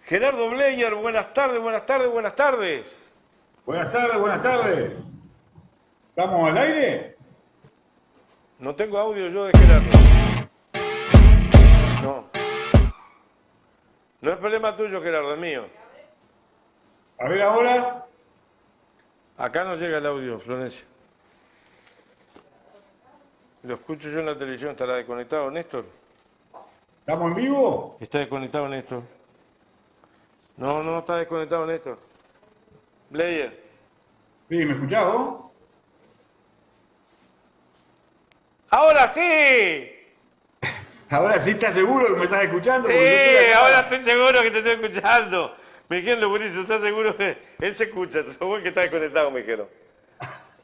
Gerardo Bleyer, buenas tardes, buenas tardes, buenas tardes. Buenas tardes, buenas tardes. ¿Estamos al aire? No tengo audio yo de Gerardo. No. No es problema tuyo, Gerardo, es mío. A ver ahora. Acá no llega el audio, Florencia. Lo escucho yo en la televisión, ¿estará desconectado, Néstor? ¿Estamos en vivo? ¿Está desconectado, Néstor? No, no está desconectado, Néstor. Bleyer. Sí, ¿me escuchás vos? ¡Ahora sí! Ahora sí estás seguro que me estás escuchando. Sí, Porque yo estoy acá. ahora estoy seguro que te estoy escuchando. Me dijeron los gurises, ¿estás seguro que él se escucha? Sos vos el que está desconectado, me dijeron.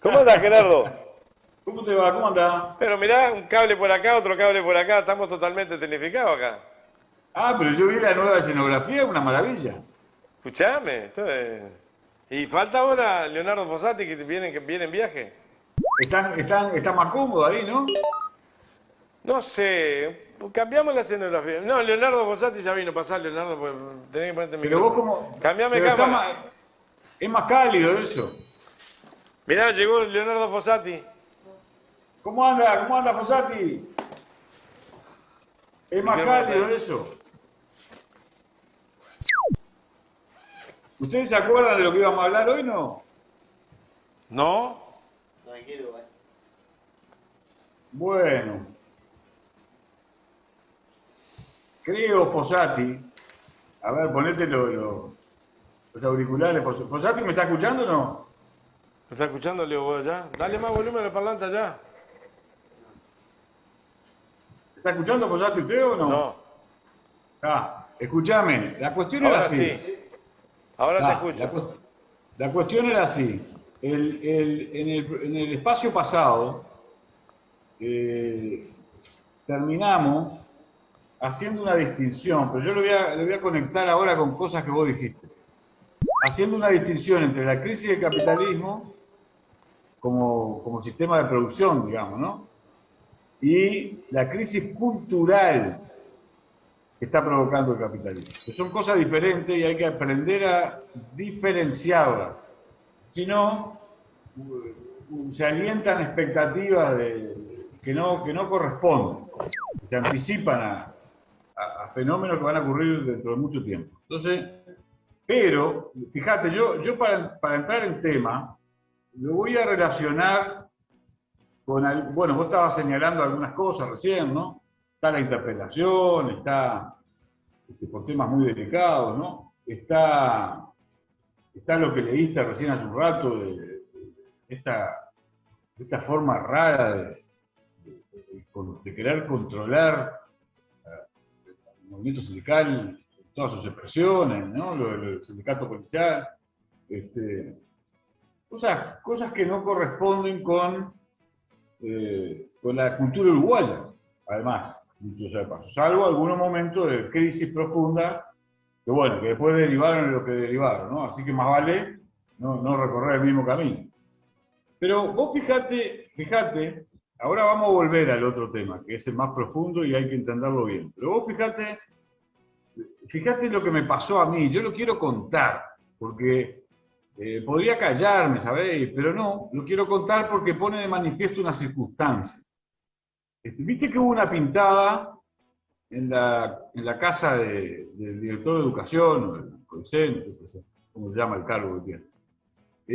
¿Cómo andás, Gerardo? ¿Cómo te va? ¿Cómo andás? Pero mirá, un cable por acá, otro cable por acá, estamos totalmente tecnificados acá. Ah, pero yo vi la nueva escenografía, una maravilla. Escuchame, y falta ahora Leonardo Fossati que viene en viaje. Están más cómodos ahí, ¿no? No sé, cambiamos la escenografía. No, Leonardo Fossati ya vino a pasar, Leonardo, pues tenés que ponerte el Pero vos micrófono. como... Cambiame pero cámara. es más cálido eso. Mirá, llegó Leonardo Fossati. ¿Cómo anda? ¿Cómo anda, Fossati? Es más cálido eso. ¿Ustedes se acuerdan de lo que íbamos a hablar hoy, no? ¿No? Bueno. Creo, Fossati. A ver, ponete los auriculares. ¿Fossati me está escuchando o no? ¿Me está escuchando, Leo, vos allá? Dale más volumen al parlante allá. ¿Está escuchando, Fossati, usted o no? No. Ah, escúchame. La cuestión era Ahora así. sí. Ahora te escucho. La cuestión era así. En el espacio pasado terminamos haciendo una distinción, pero yo lo voy a conectar ahora con cosas que vos dijiste. Haciendo una distinción entre la crisis del capitalismo como sistema de producción, digamos, ¿no? Y la crisis cultural que está provocando el capitalismo. Que son cosas diferentes y hay que aprender a diferenciarlas. Si no, se alientan expectativas que no corresponden, que se anticipan a fenómenos que van a ocurrir dentro de mucho tiempo. Entonces, pero, fíjate, yo para entrar en tema, lo voy a relacionar con, bueno, vos estabas señalando algunas cosas recién, ¿no? Está la interpelación, está por temas muy delicados, ¿no? Está lo que leíste recién hace un rato de esta forma rara de querer controlar el movimiento sindical, todas sus expresiones, ¿no? Lo del sindicato policial, cosas que no corresponden con la cultura uruguaya, además, dicho sea de paso, salvo algunos momentos de crisis profunda, que bueno, que después derivaron en lo que derivaron, ¿no? Así que más vale no recorrer el mismo camino. Pero vos fíjate, ahora vamos a volver al otro tema, que es el más profundo y hay que entenderlo bien. Pero vos fíjate lo que me pasó a mí, yo lo quiero contar, porque podría callarme, ¿sabéis? Pero no, lo quiero contar porque pone de manifiesto una circunstancia. Viste que hubo una pintada en la casa del director de educación, o del COICEN, no sé cómo se llama el cargo que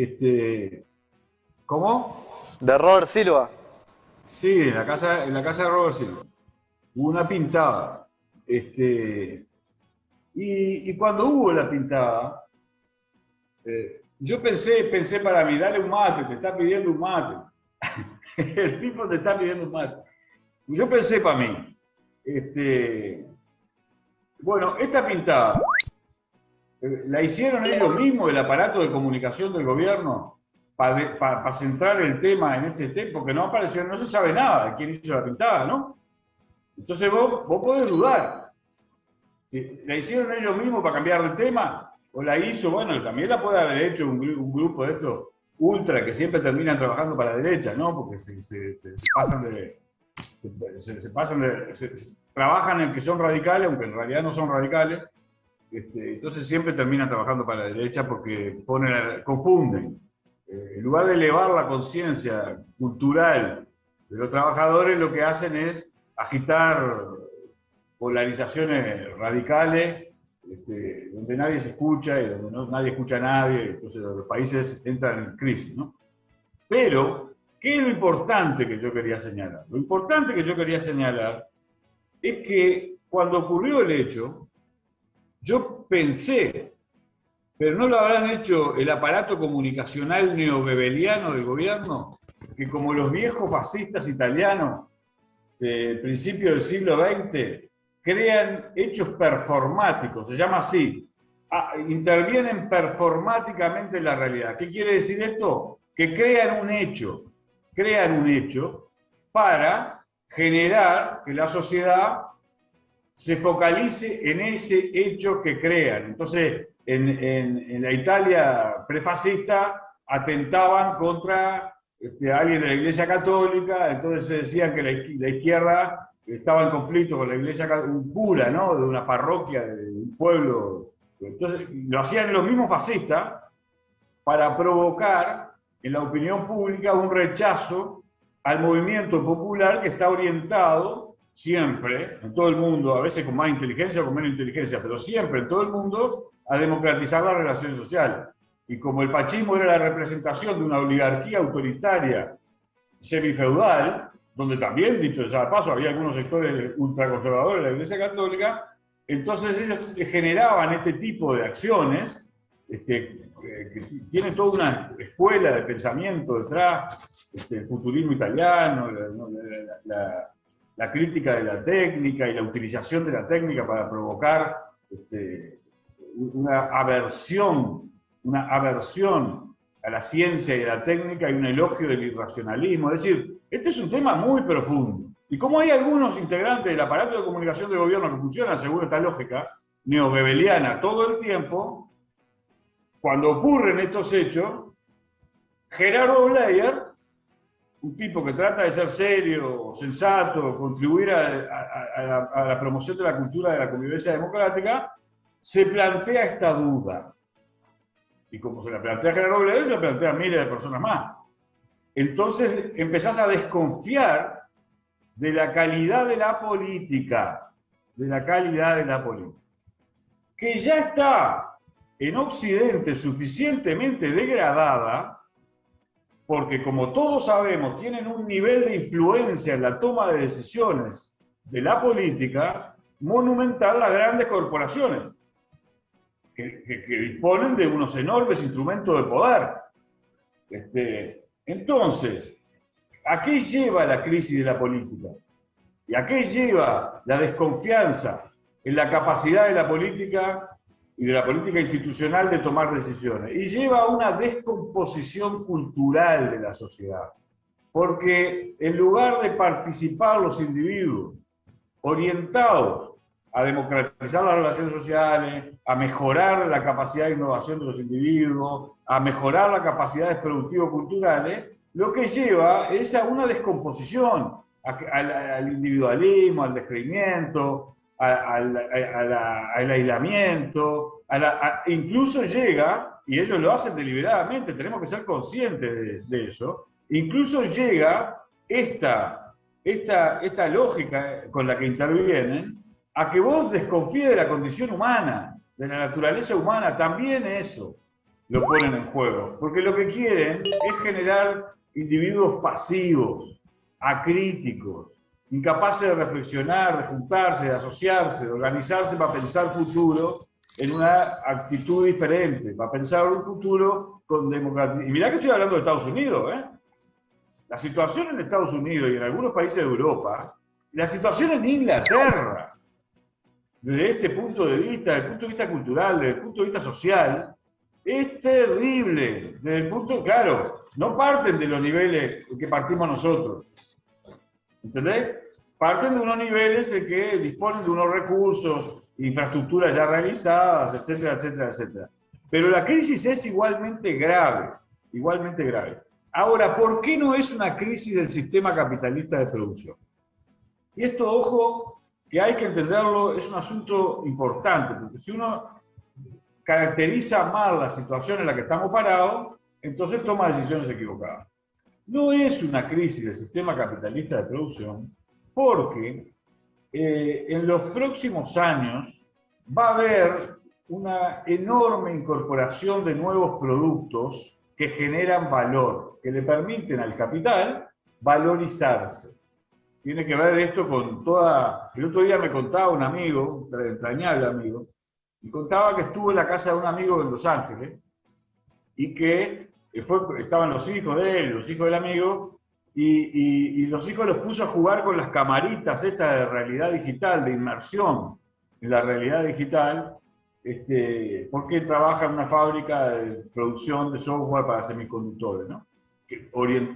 tiene. ¿Cómo? De Robert Silva. Sí, en la casa de Robert Silva. Hubo una pintada. Y cuando hubo la pintada, yo pensé para mí, dale un mate, te está pidiendo un mate. El tipo te está pidiendo un mate. Yo pensé para mí, bueno, esta pintada, ¿la hicieron ellos mismos, el aparato de comunicación del gobierno, para centrar el tema en este tema? Porque no apareció, no se sabe nada de quién hizo la pintada, ¿no? Entonces vos podés dudar. Si ¿la hicieron ellos mismos para cambiar de tema? ¿O la hizo? Bueno, también la puede haber hecho un grupo de estos ultra que siempre terminan trabajando para la derecha, ¿no? Porque se pasan trabajan en que son radicales, aunque en realidad no son radicales, entonces siempre terminan trabajando para la derecha porque confunden. En lugar de elevar la conciencia cultural de los trabajadores, lo que hacen es agitar polarizaciones radicales, donde nadie se escucha y donde nadie escucha a nadie, entonces los países entran en crisis, ¿no? Pero, ¿qué es lo importante que yo quería señalar? Lo importante que yo quería señalar es que cuando ocurrió el hecho, yo pensé, pero no lo habrán hecho el aparato comunicacional neobebeliano del gobierno, que como los viejos fascistas italianos del principio del siglo XX, crean hechos performáticos, se llama así, intervienen performáticamente en la realidad. ¿Qué quiere decir esto? Que crean un hecho para generar que la sociedad se focalice en ese hecho que crean. Entonces, en la Italia prefascista atentaban contra alguien de la Iglesia Católica, entonces se decían que la izquierda estaba en conflicto con la Iglesia Católica, un cura, ¿no?, de una parroquia, de un pueblo. Entonces lo hacían los mismos fascistas para provocar en la opinión pública un rechazo al movimiento popular que está orientado siempre, en todo el mundo, a veces con más inteligencia o con menos inteligencia, pero siempre en todo el mundo, a democratizar las relaciones sociales. Y como el fascismo era la representación de una oligarquía autoritaria semifeudal, donde también, dicho sea de paso, había algunos sectores ultraconservadores de la Iglesia Católica, entonces ellos generaban este tipo de acciones, que tienen toda una escuela de pensamiento detrás, el futurismo italiano, la crítica de la técnica y la utilización de la técnica para provocar una aversión a la ciencia y a la técnica y un elogio del irracionalismo. Es decir, este es un tema muy profundo. Y como hay algunos integrantes del aparato de comunicación del gobierno que funcionan según esta lógica neobebeliana todo el tiempo, cuando ocurren estos hechos, Gerardo Bleier, un tipo que trata de ser serio, sensato, contribuir a la promoción de la cultura de la convivencia democrática, se plantea esta duda. Y como se la plantea Gerardo Bleier, se la plantea a miles de personas más. Entonces empezás a desconfiar de la calidad de la política, que ya está en Occidente suficientemente degradada, porque como todos sabemos, tienen un nivel de influencia en la toma de decisiones de la política monumental las grandes corporaciones, que disponen de unos enormes instrumentos de poder. Entonces, ¿a qué lleva la crisis de la política? ¿Y a qué lleva la desconfianza en la capacidad de la política y de la política institucional de tomar decisiones? Y lleva a una descomposición cultural de la sociedad. Porque en lugar de participar los individuos orientados a democratizar las relaciones sociales, a mejorar la capacidad de innovación de los individuos, a mejorar las capacidades productivo-culturales, lo que lleva es a una descomposición, al individualismo, al descreimiento, al aislamiento, incluso llega, y ellos lo hacen deliberadamente, tenemos que ser conscientes de eso, incluso llega esta lógica con la que intervienen, a que vos desconfíes de la condición humana, de la naturaleza humana, también eso lo ponen en juego. Porque lo que quieren es generar individuos pasivos, acríticos, incapaces de reflexionar, de juntarse, de asociarse, de organizarse para pensar futuro en una actitud diferente, para pensar un futuro con democracia. Y mirá que estoy hablando de Estados Unidos, ¿eh? La situación en Estados Unidos y en algunos países de Europa, la situación en Inglaterra, desde este punto de vista, desde el punto de vista cultural, desde el punto de vista social, es terrible. Desde el punto, claro, no parten de los niveles que partimos nosotros. ¿Entendés? Parten de unos niveles en que disponen de unos recursos, infraestructuras ya realizadas, etcétera, etcétera, etcétera. Pero la crisis es igualmente grave, igualmente grave. Ahora, ¿por qué no es una crisis del sistema capitalista de producción? Y esto, ojo, que hay que entenderlo, es un asunto importante, porque si uno caracteriza mal la situación en la que estamos parados, entonces toma decisiones equivocadas. No es una crisis del sistema capitalista de producción, porque en los próximos años va a haber una enorme incorporación de nuevos productos que generan valor, que le permiten al capital valorizarse. Tiene que ver esto con toda... El otro día me contaba un amigo, un entrañable amigo, y contaba que estuvo en la casa de un amigo en Los Ángeles y que estaban los hijos de él, los hijos del amigo, y los hijos los puso a jugar con las camaritas estas de realidad digital, de inmersión en la realidad digital, porque trabaja en una fábrica de producción de software para semiconductores, ¿no?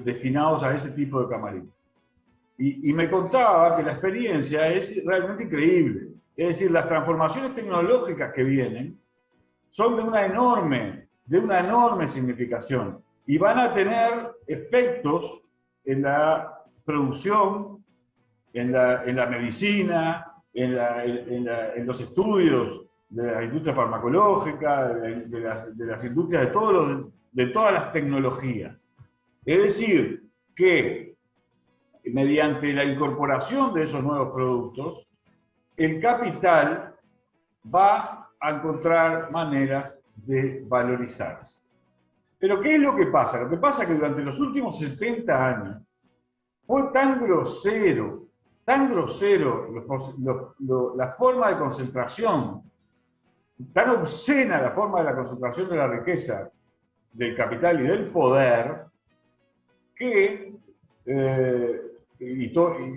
Destinados a ese tipo de camaritas. Y me contaba que la experiencia es realmente increíble. Es decir, las transformaciones tecnológicas que vienen son de una enorme significación y van a tener efectos en la producción, en la medicina, en los estudios de la industria farmacológica, de las industrias de todas las tecnologías. Es decir, que mediante la incorporación de esos nuevos productos, el capital va a encontrar maneras de valorizarse. Pero ¿qué es lo que pasa? Lo que pasa es que durante los últimos 70 años fue tan grosero la forma de concentración, tan obscena la forma de la concentración de la riqueza, del capital y del poder, que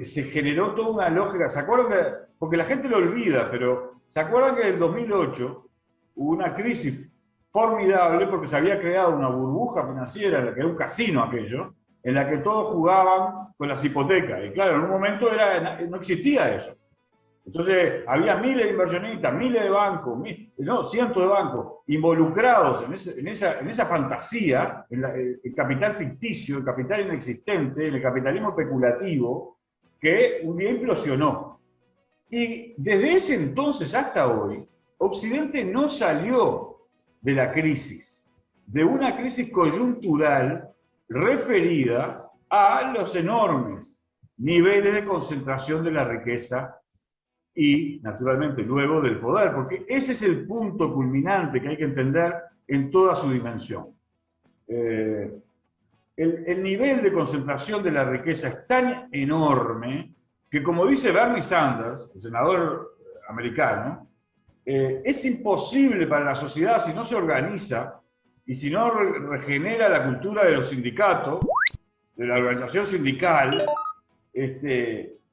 se generó toda una lógica. ¿Se acuerdan? Porque la gente lo olvida, pero ¿se acuerdan que en el 2008 hubo una crisis formidable porque se había creado una burbuja financiera, en la que era un casino aquello, en la que todos jugaban con las hipotecas? Y claro, en un momento no existía eso. Entonces había miles de inversionistas, miles de bancos, cientos de bancos involucrados en esa fantasía, el capital ficticio, el capital inexistente, el capitalismo especulativo, que un día implosionó. Y desde ese entonces hasta hoy, Occidente no salió de la crisis, de una crisis coyuntural referida a los enormes niveles de concentración de la riqueza y, naturalmente, luego del poder, porque ese es el punto culminante que hay que entender en toda su dimensión. El nivel de concentración de la riqueza es tan enorme que, como dice Bernie Sanders, el senador americano, es imposible para la sociedad, si no se organiza y si no regenera la cultura de los sindicatos, de la organización sindical,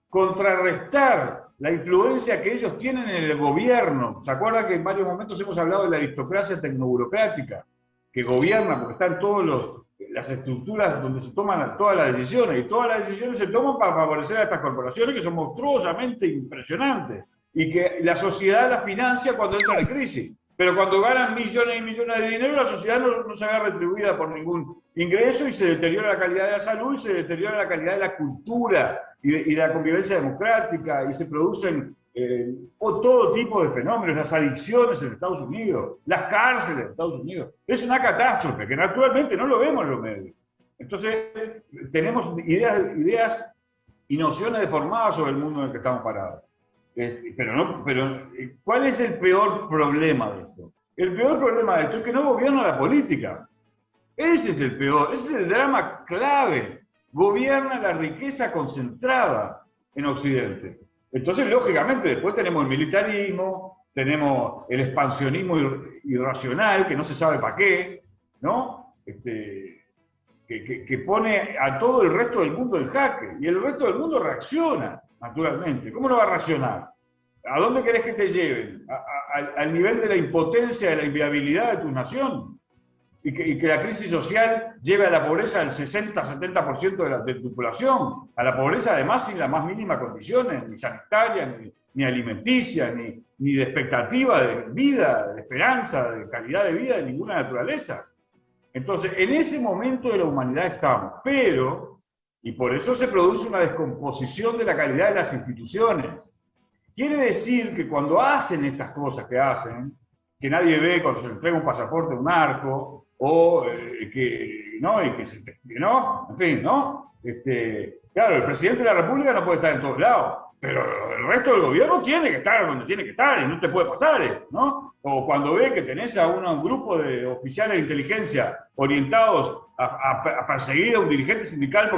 contrarrestar la influencia que ellos tienen en el gobierno. ¿Se acuerdan que en varios momentos hemos hablado de la aristocracia tecnoburocrática que gobierna porque están todas las estructuras donde se toman todas las decisiones, y todas las decisiones se toman para favorecer a estas corporaciones que son monstruosamente impresionantes y que la sociedad las financia cuando entra en crisis? Pero cuando ganan millones y millones de dinero, la sociedad no se ve retribuida por ningún ingreso y se deteriora la calidad de la salud y se deteriora la calidad de la cultura y de la convivencia democrática, y se producen todo tipo de fenómenos, las adicciones en Estados Unidos, las cárceles en Estados Unidos. Es una catástrofe que naturalmente no lo vemos en los medios. Entonces tenemos ideas y nociones deformadas sobre el mundo en el que estamos parados. Pero ¿cuál es el peor problema de esto? El peor problema de esto es que no gobierna la política. Ese es el peor, ese es el drama clave. Gobierna la riqueza concentrada en Occidente. Entonces, lógicamente, después tenemos el militarismo, tenemos el expansionismo irracional, que no se sabe para qué, ¿no? Que pone a todo el resto del mundo en jaque. Y el resto del mundo reacciona, naturalmente. ¿Cómo no va a reaccionar? ¿A dónde querés que te lleven? Al nivel de la impotencia, de la inviabilidad de tu nación. Y que la crisis social lleve a la pobreza del 60-70% de tu población, a la pobreza además sin las más mínimas condiciones, ni sanitarias, ni alimenticias, ni de expectativa de vida, de esperanza, de calidad de vida de ninguna naturaleza. Entonces, en ese momento de la humanidad estamos, y por eso se produce una descomposición de la calidad de las instituciones. Quiere decir que cuando hacen estas cosas que hacen, que nadie ve cuando se le entrega un pasaporte a un narco, o ¿no? ¿no? En fin, ¿no? Claro, el presidente de la República no puede estar en todos lados, pero el resto del gobierno tiene que estar donde tiene que estar y no te puede pasar, ¿no? O cuando ve que tenés a un grupo de oficiales de inteligencia orientados a perseguir a un dirigente sindical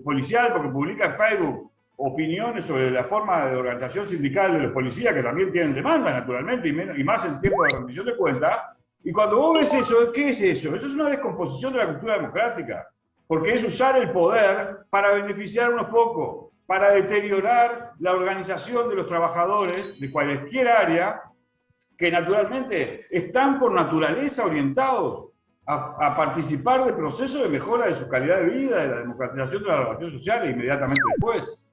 policial porque publica en Facebook opiniones sobre la forma de organización sindical de los policías, que también tienen demandas, naturalmente, y más en tiempo de rendición de cuentas. Y cuando vos ves eso, ¿qué es eso? Eso es una descomposición de la cultura democrática, porque es usar el poder para beneficiar a unos pocos, para deteriorar la organización de los trabajadores de cualquier área, que naturalmente están por naturaleza orientados a participar del proceso de mejora de su calidad de vida, de la democratización de la relación social, e inmediatamente después.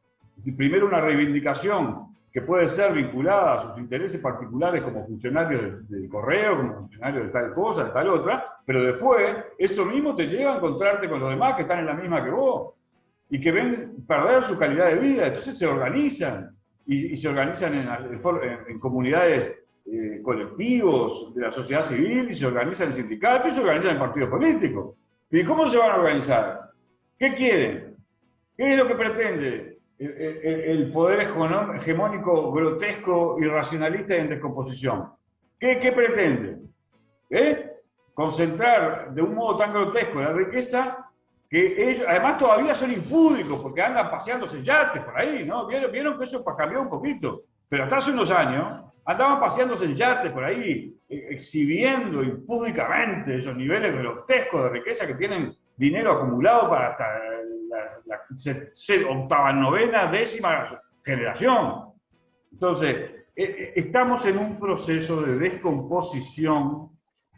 Primero una reivindicación que puede ser vinculada a sus intereses particulares como funcionarios del correo, como funcionarios de tal cosa, de tal otra, pero después eso mismo te lleva a encontrarte con los demás que están en la misma que vos y que ven perder su calidad de vida. Entonces se organizan y se organizan en comunidades, colectivos de la sociedad civil, y se organizan en sindicatos y se organizan en partidos políticos. ¿Y cómo se van a organizar? ¿Qué quieren? ¿Qué es lo que pretende el poder hegemónico, grotesco, irracionalista y en descomposición? ¿Qué pretende? Concentrar de un modo tan grotesco la riqueza que ellos, además, todavía son impúdicos porque andan paseándose en yates por ahí, ¿no? Vieron que eso cambió un poquito, pero hasta hace unos años andaban paseándose en yates por ahí, exhibiendo impúdicamente esos niveles grotescos de riqueza que tienen dinero acumulado para hasta la octava, novena, décima generación. Entonces, estamos en un proceso de descomposición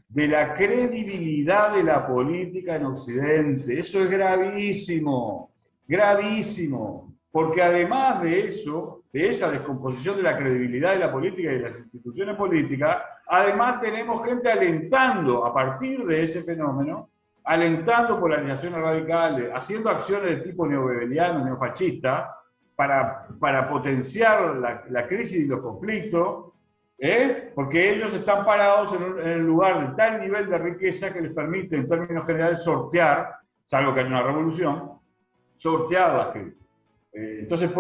de la credibilidad de la política en Occidente. Eso es gravísimo, gravísimo, porque además de eso, de esa descomposición de la credibilidad de la política y de las instituciones políticas, además tenemos gente alentando a partir de ese fenómeno, alentando polarizaciones radicales, haciendo acciones de tipo neobebeliano, neofascista, para potenciar la crisis y los conflictos, porque ellos están parados en el lugar de tal nivel de riqueza que les permite, en términos generales, sortear, salvo que haya una revolución, sortear las crisis. Entonces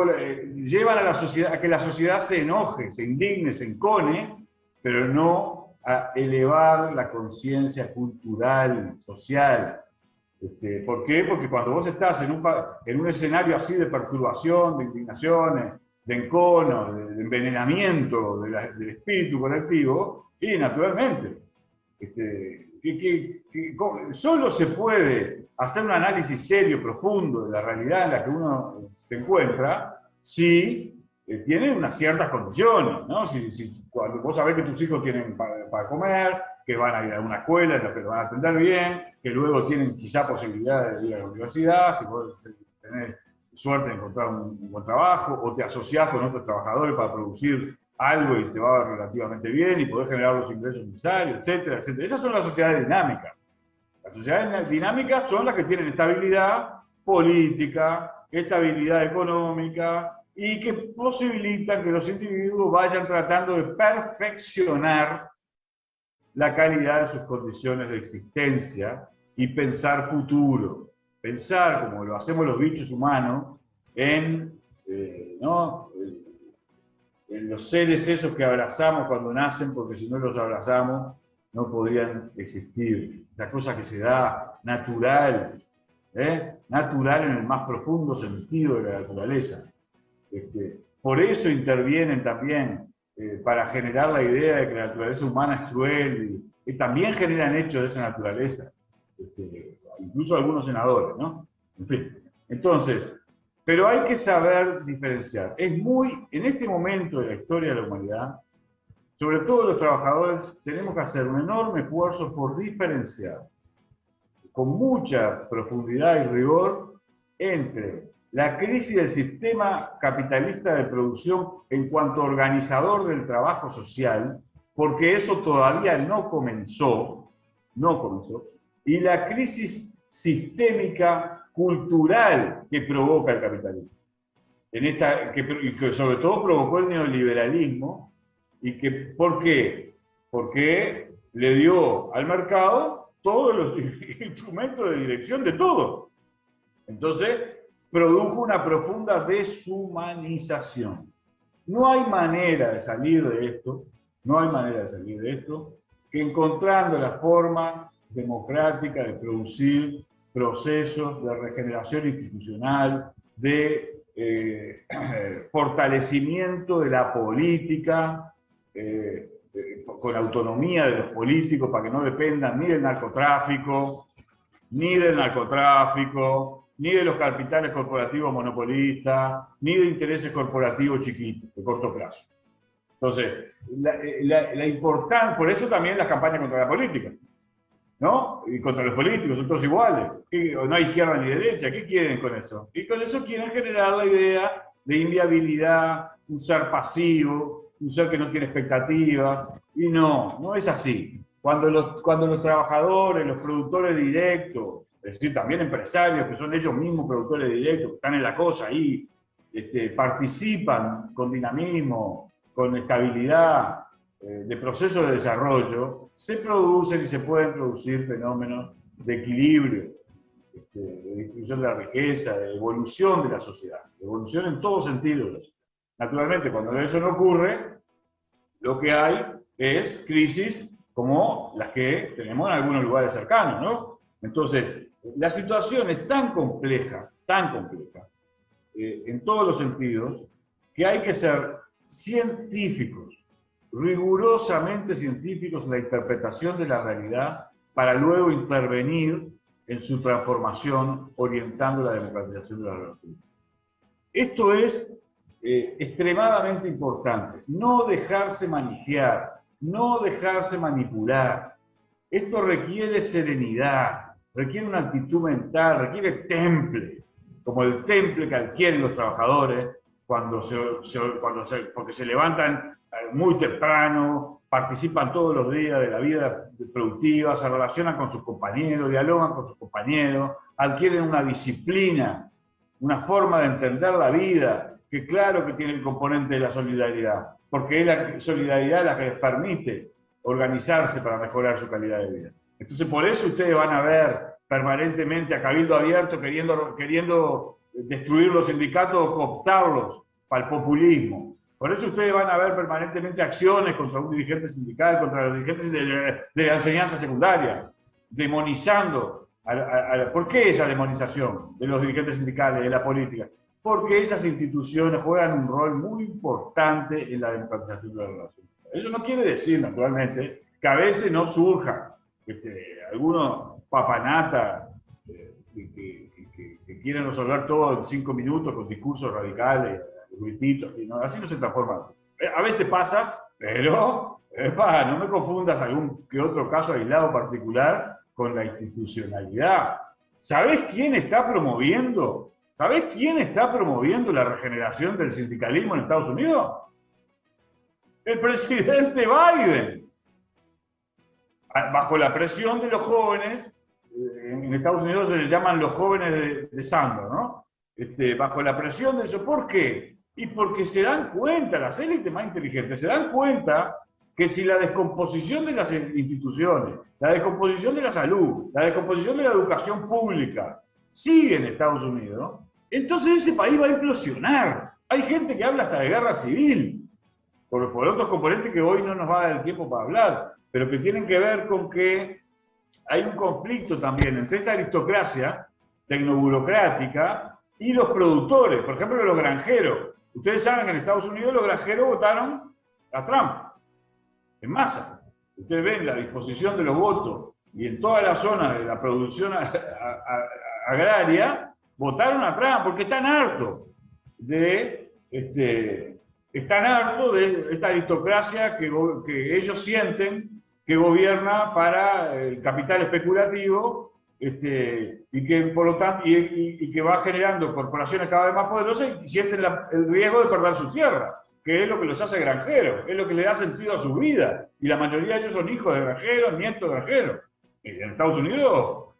llevan a la sociedad a que la sociedad se enoje, se indigne, se encone, pero no a elevar la conciencia cultural, social. ¿Por qué? Porque cuando vos estás en un escenario así de perturbación, de indignaciones, de encono, de envenenamiento del espíritu colectivo, y naturalmente, solo se puede hacer un análisis serio, profundo de la realidad en la que uno se encuentra si tiene unas ciertas condiciones, ¿no? Cuando vos sabés que tus hijos tienen para comer, que van a ir a una escuela, que lo van a atender bien, que luego tienen quizá posibilidad de ir a la universidad, si vos tenés suerte de encontrar un buen trabajo, o te asociás con otros trabajadores para producir algo y te va relativamente bien y podés generar los ingresos necesarios, etcétera, etcétera. Esas son las sociedades dinámicas. Las sociedades dinámicas son las que tienen estabilidad política, estabilidad económica y que posibilitan que los individuos vayan tratando de perfeccionar la calidad de sus condiciones de existencia y pensar futuro. Pensar, como lo hacemos los bichos humanos, ¿no? En los seres esos que abrazamos cuando nacen, porque si no los abrazamos no podrían existir. La cosa que se da natural, natural en el más profundo sentido de la naturaleza. Por eso intervienen también para generar la idea de que la naturaleza humana es cruel, y también generan hechos de esa naturaleza. Incluso algunos senadores, ¿no? En fin. Entonces, pero hay que saber diferenciar. En este momento de la historia de la humanidad, sobre todo los trabajadores, tenemos que hacer un enorme esfuerzo por diferenciar con mucha profundidad y rigor entre la crisis del sistema capitalista de producción en cuanto organizador del trabajo social, porque eso todavía no comenzó, y la crisis sistémica cultural que provoca el capitalismo. Que sobre todo provocó el neoliberalismo, y que, ¿por qué? porque le dio al mercado todos los instrumentos de dirección de todo. Entonces, produjo una profunda deshumanización. No hay manera de salir de esto, no hay manera de salir de esto, que encontrando la forma democrática de producir procesos de regeneración institucional, de fortalecimiento de la política, con autonomía de los políticos para que no dependan ni del narcotráfico, ni del narcotráfico, ni de los capitales corporativos monopolistas, ni de intereses corporativos chiquitos, de corto plazo. Entonces, la importancia, por eso también las campañas contra la política, ¿no? Y contra los políticos, son todos iguales. No hay izquierda ni derecha, ¿qué quieren con eso? Y con eso quieren generar la idea de inviabilidad, un ser pasivo, un ser que no tiene expectativas, y no es así. Cuando los trabajadores, los productores directos, es decir, también empresarios, que son ellos mismos productores directos, que están en la cosa ahí, participan con dinamismo, con estabilidad, de procesos de desarrollo, se producen y se pueden producir fenómenos de equilibrio, de distribución de la riqueza, de evolución de la sociedad, de evolución en todos sentidos. Naturalmente, cuando eso no ocurre, lo que hay es crisis como las que tenemos en algunos lugares cercanos, ¿no? Entonces, la situación es tan compleja, en todos los sentidos, que hay que ser científicos, rigurosamente científicos en la interpretación de la realidad para luego intervenir en su transformación orientando la democratización de la relación. Esto es extremadamente importante, no dejarse manijear, no dejarse manipular. Esto requiere serenidad, requiere una actitud mental, requiere temple, como el temple que adquieren los trabajadores porque se levantan muy temprano, participan todos los días de la vida productiva, se relacionan con sus compañeros, dialogan con sus compañeros, adquieren una disciplina, una forma de entender la vida, que claro que tiene el componente de la solidaridad, porque es la solidaridad la que les permite organizarse para mejorar su calidad de vida. Entonces, por eso ustedes van a ver permanentemente a Cabildo Abierto queriendo destruir los sindicatos o cooptarlos para el populismo. Por eso ustedes van a ver permanentemente acciones contra un dirigente sindical, contra los dirigentes de la enseñanza secundaria, demonizando. ¿Por qué esa demonización de los dirigentes sindicales, de la política? Porque esas instituciones juegan un rol muy importante en la democratización de la relación. Eso no quiere decir, naturalmente, que a veces no surjan algunos papanatas que quieren resolver todo en 5 minutos con discursos radicales, grititos, ¿no? Así no se transforma. A veces pasa, pero no me confundas algún que otro caso aislado particular con la institucionalidad. ¿Sabés quién está promoviendo? ¿Sabés quién está promoviendo la regeneración del sindicalismo en Estados Unidos? El presidente Biden. Bajo la presión de los jóvenes, en Estados Unidos se les llaman los jóvenes de Sanders, ¿no? Bajo la presión de eso. ¿Por qué? Y porque se dan cuenta, las élites más inteligentes, se dan cuenta que si la descomposición de las instituciones, la descomposición de la salud, la descomposición de la educación pública sigue en Estados Unidos, entonces ese país va a implosionar. Hay gente que habla hasta de guerra civil, por otros componentes que hoy no nos va a dar el tiempo para hablar, pero que tienen que ver con que hay un conflicto también entre esta aristocracia tecnoburocrática y los productores, por ejemplo, los granjeros. Ustedes saben que en Estados Unidos los granjeros votaron a Trump, en masa. Ustedes ven la disposición de los votos y en toda la zona de la producción agraria, votaron a Trump porque están hartos de esta aristocracia que ellos sienten que gobierna para el capital especulativo y que por lo tanto y que va generando corporaciones cada vez más poderosas y sienten el riesgo de perder su tierra, que es lo que los hace granjeros, es lo que le da sentido a su vida, y la mayoría de ellos son hijos de granjeros, nietos de granjeros. En Estados Unidos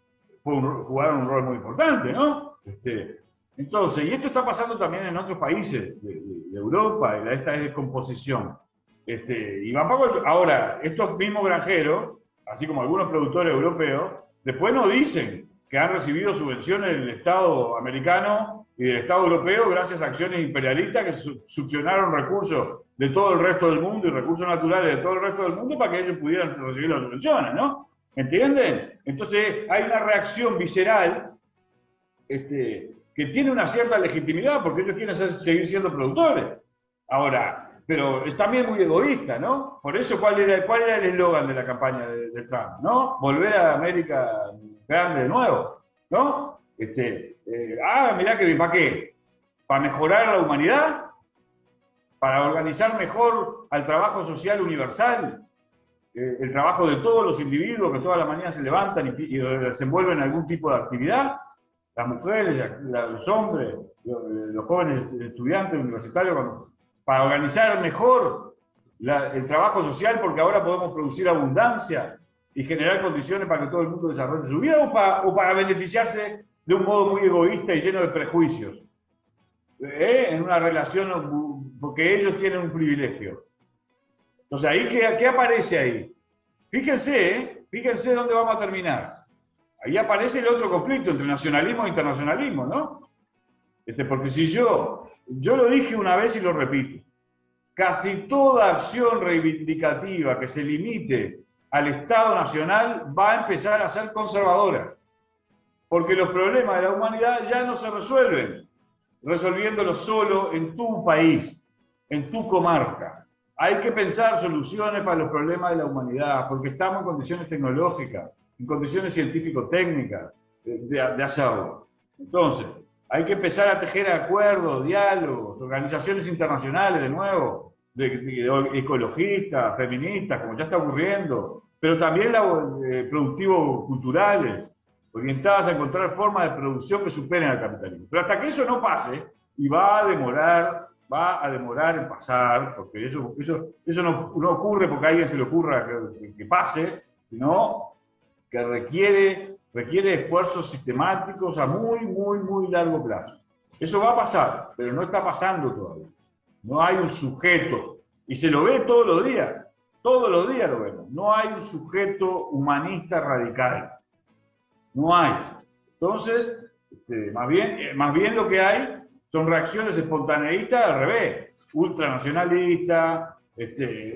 jugaron un rol muy importante, ¿no? Entonces, y esto está pasando también en otros países de Europa, esta descomposición. Y van ahora, estos mismos granjeros, así como algunos productores europeos, después nos dicen que han recibido subvenciones del Estado americano y del Estado europeo gracias a acciones imperialistas que succionaron recursos de todo el resto del mundo y recursos naturales de todo el resto del mundo para que ellos pudieran recibir las subvenciones, ¿no? ¿Entienden? Entonces hay una reacción visceral que tiene una cierta legitimidad porque ellos quieren seguir siendo productores. Ahora, pero es también muy egoísta, ¿no? Por eso, ¿cuál era el eslogan de la campaña de Trump? ¿No? Volver a América grande de nuevo, ¿no? Mirá que bien, ¿para qué? ¿Para mejorar la humanidad? ¿Para organizar mejor al trabajo social universal? El trabajo de todos los individuos que todas las mañanas se levantan y desenvuelven algún tipo de actividad, las mujeres, los hombres, los jóvenes estudiantes universitarios, para organizar mejor el trabajo social, porque ahora podemos producir abundancia y generar condiciones para que todo el mundo desarrolle su vida, o para beneficiarse de un modo muy egoísta y lleno de prejuicios, en una relación, porque ellos tienen un privilegio. Entonces, ahí, ¿qué aparece ahí? Fíjense dónde vamos a terminar. Ahí aparece el otro conflicto entre nacionalismo e internacionalismo, ¿no? Porque si yo lo dije una vez y lo repito, casi toda acción reivindicativa que se limite al Estado Nacional va a empezar a ser conservadora, porque los problemas de la humanidad ya no se resuelven resolviéndolos solo en tu país, en tu comarca. Hay que pensar soluciones para los problemas de la humanidad, porque estamos en condiciones tecnológicas, en condiciones científico-técnicas de hacerlo. Entonces, hay que empezar a tejer acuerdos, diálogos, organizaciones internacionales de nuevo, de ecologistas, feministas, como ya está ocurriendo, pero también productivos culturales, orientadas a encontrar formas de producción que superen al capitalismo. Pero hasta que eso no pase, y va a demorar en pasar, porque eso no ocurre porque a alguien se le ocurra que pase, sino que requiere esfuerzos sistemáticos a muy, muy, muy largo plazo. Eso va a pasar, pero no está pasando todavía. No hay un sujeto, y se lo ve todos los días lo vemos. No hay un sujeto humanista radical. No hay. Entonces, más bien lo que hay son reacciones espontaneístas al revés, ultranacionalistas,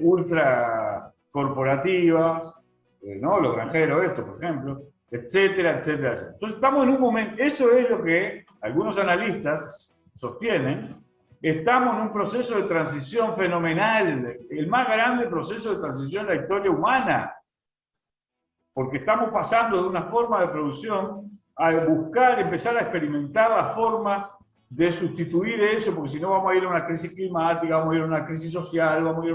ultracorporativas, ¿no? Los granjeros, esto, por ejemplo, etcétera, etcétera, etcétera. Entonces estamos en un momento, eso es lo que algunos analistas sostienen, estamos en un proceso de transición fenomenal, el más grande proceso de transición de la historia humana, porque estamos pasando de una forma de producción a empezar a experimentar las formas de sustituir eso, porque si no vamos a ir a una crisis climática, vamos a ir a una crisis social, vamos a ir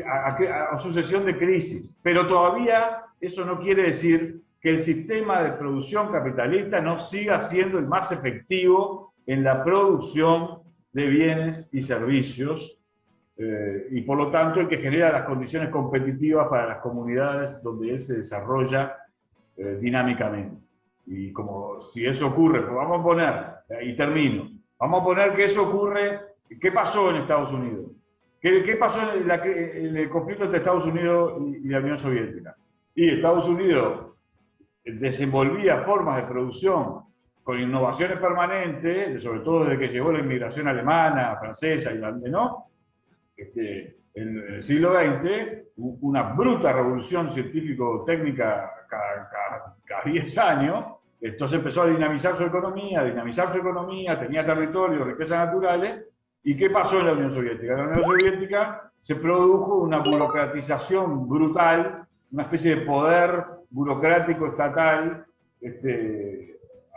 a sucesión de crisis. Pero todavía eso no quiere decir que el sistema de producción capitalista no siga siendo el más efectivo en la producción de bienes y servicios, y por lo tanto el que genera las condiciones competitivas para las comunidades donde él se desarrolla dinámicamente. Y como si eso ocurre, pues vamos a poner, y termino, vamos a poner que eso ocurre, ¿qué pasó en Estados Unidos? ¿Qué pasó en el conflicto entre Estados Unidos y la Unión Soviética? Y Estados Unidos desenvolvía formas de producción con innovaciones permanentes, sobre todo desde que llegó la inmigración alemana, francesa y ¿no? En el siglo XX, una bruta revolución científico-técnica cada 10 años. Entonces empezó a dinamizar su economía, tenía territorio, riquezas naturales. ¿Y qué pasó en la Unión Soviética? En la Unión Soviética se produjo una burocratización brutal, una especie de poder burocrático estatal,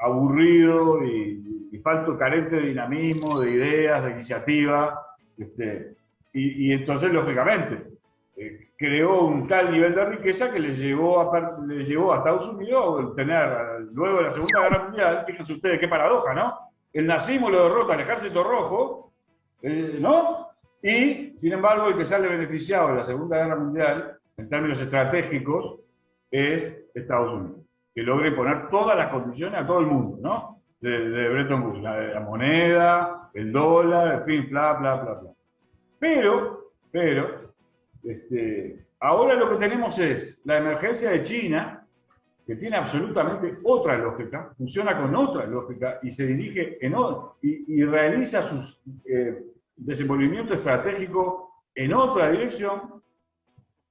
aburrido y carente de dinamismo, de ideas, de iniciativa. Y entonces, lógicamente, creó un tal nivel de riqueza que le llevó a Estados Unidos a tener, luego de la Segunda Guerra Mundial, fíjense ustedes qué paradoja, ¿no? El nazismo lo derrota el Ejército Rojo, ¿no? Y, sin embargo, el que sale beneficiado de la Segunda Guerra Mundial, en términos estratégicos, es Estados Unidos, que logra imponer todas las condiciones a todo el mundo, ¿no? De Bretton Woods, la moneda, el dólar, en fin, bla, bla, bla, bla. Pero, Ahora lo que tenemos es la emergencia de China, que tiene absolutamente otra lógica, funciona con otra lógica y se dirige y realiza su desenvolvimiento estratégico en otra dirección,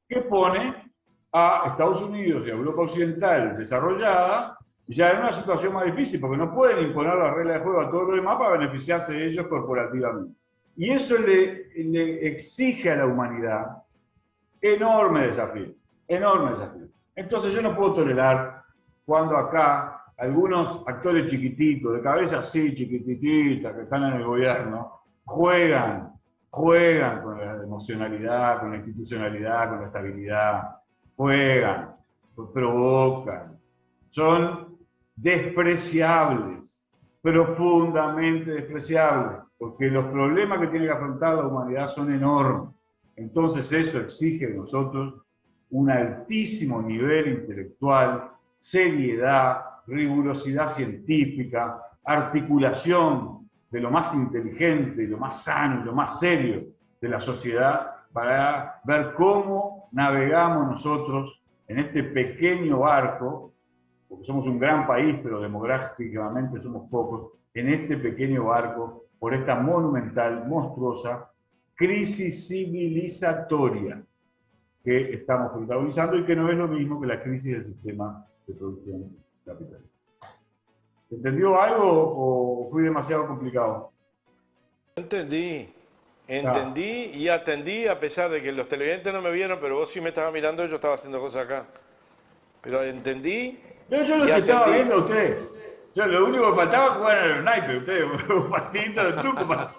que pone a Estados Unidos y a Europa Occidental desarrollada ya en una situación más difícil, porque no pueden imponer las reglas de juego a todos los demás para beneficiarse de ellos corporativamente. Y eso le exige a la humanidad enorme desafío, enorme desafío. Entonces yo no puedo tolerar cuando acá algunos actores chiquititos, de cabeza así, chiquitititas, que están en el gobierno, juegan con la emocionalidad, con la institucionalidad, con la estabilidad, juegan, provocan, son despreciables, profundamente despreciables, porque los problemas que tiene que afrontar la humanidad son enormes. Entonces eso exige de nosotros un altísimo nivel intelectual, seriedad, rigurosidad científica, articulación de lo más inteligente, lo más sano y lo más serio de la sociedad para ver cómo navegamos nosotros en este pequeño barco, porque somos un gran país, pero demográficamente somos pocos, en este pequeño barco, por esta monumental, monstruosa crisis civilizatoria que estamos protagonizando y que no es lo mismo que la crisis del sistema de producción capitalista. ¿Entendió algo o fui demasiado complicado? Entendí y atendí, a pesar de que los televidentes no me vieron, pero vos sí me estabas mirando, yo estaba haciendo cosas acá. Pero entendí. Yo lo que estaba viendo a usted. Yo lo único que faltaba es jugar a los naipes, usted, un pastillito de truco. Porque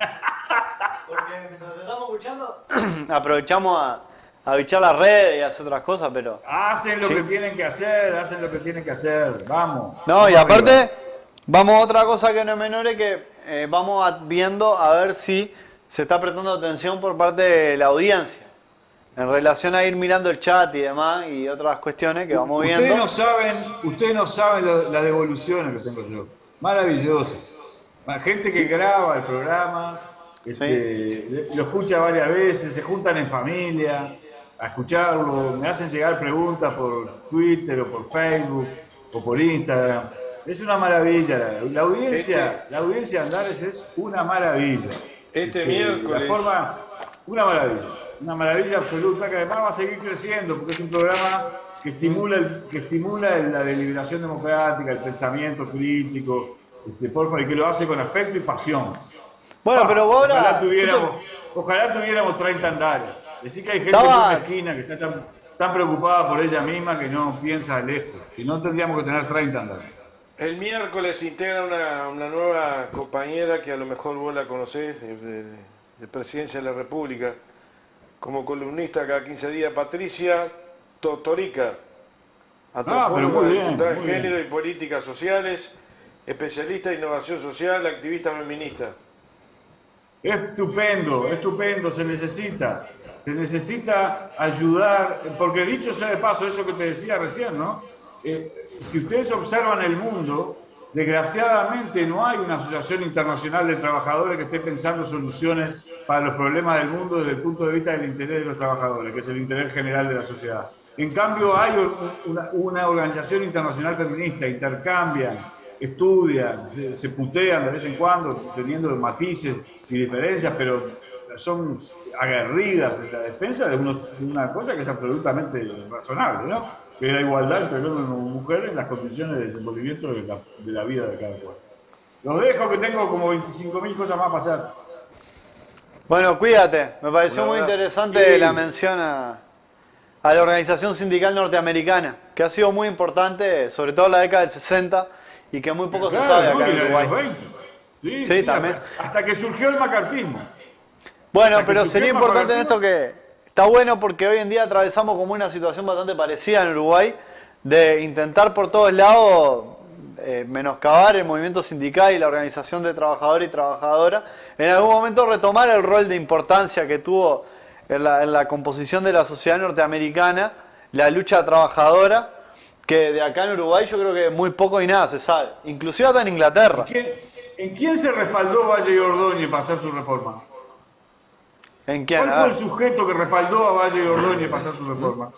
mientras te estamos escuchando, aprovechamos a bichar la red y hacer otras cosas, pero... Hacen lo que tienen que hacer, vamos. No, y aparte, vamos a otra cosa que no es menor, es que vamos viendo a ver si se está prestando atención por parte de la audiencia, en relación a ir mirando el chat y demás, y otras cuestiones que vamos viendo. Ustedes no saben las devoluciones que tengo yo. Maravilloso. Gente que graba el programa, lo escucha varias veces, se juntan en familia a escucharlo, me hacen llegar preguntas por Twitter o por Facebook o por Instagram. Es una maravilla. La audiencia de Andares es una maravilla. Miércoles. Una maravilla absoluta, que además va a seguir creciendo porque es un programa que estimula la deliberación democrática, el pensamiento crítico, y que lo hace con afecto y pasión. Bueno, pero ahora... Ojalá tuviéramos 30 Andares. Decir que hay gente en una esquina que está tan preocupada por ella misma que no piensa lejos. Si no, tendríamos que tener 30 Andares. El miércoles se integra una nueva compañera que a lo mejor vos la conocés, de Presidencia de la República, como columnista cada 15 días, Patricia Totorica, antropóloga, diputada en género y políticas sociales, especialista en innovación social, activista feminista. Estupendo, se necesita ayudar, porque dicho sea de paso, eso que te decía recién, ¿no? Si ustedes observan el mundo, desgraciadamente no hay una asociación internacional de trabajadores que esté pensando soluciones para los problemas del mundo desde el punto de vista del interés de los trabajadores, que es el interés general de la sociedad. En cambio, hay una organización internacional feminista, intercambian, estudian, se putean de vez en cuando, teniendo matices y diferencias, pero son aguerridas en la defensa de una cosa que es absolutamente razonable, ¿no? Que es la igualdad entre hombres y mujeres en las condiciones de desenvolvimiento de la vida de cada cual. Los dejo, que tengo como 25.000 cosas más a pasar. Bueno, cuídate. Me pareció muy interesante la mención a la organización sindical norteamericana, que ha sido muy importante, sobre todo en la década del 60, y que muy poco se sabe acá en Uruguay. Sí, también. Hasta que surgió el macartismo. Bueno, pero sería importante en esto que está bueno, porque hoy en día atravesamos como una situación bastante parecida en Uruguay, de intentar por todos lados menoscabar el movimiento sindical y la organización de trabajadores y trabajadoras, en algún momento retomar el rol de importancia que tuvo en la composición de la sociedad norteamericana, la lucha trabajadora, que de acá en Uruguay yo creo que muy poco y nada se sabe, inclusive hasta en Inglaterra. ¿En quién se respaldó Valle y Ordóñez para hacer su reforma? ¿En quién? ¿Cuál A fue ver. el sujeto que respaldó a Valle y Ordóñez pasar su reforma?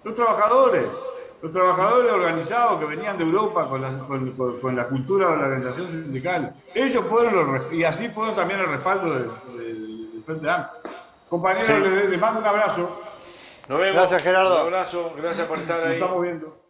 Los trabajadores organizados que venían de Europa con la cultura de la organización sindical. Ellos fueron y así fueron también el respaldo del Frente Amplio. Compañeros, Sí. les mando un abrazo. Nos vemos. Gracias, Gerardo. Un abrazo, gracias por estar Nos ahí. estamos viendo.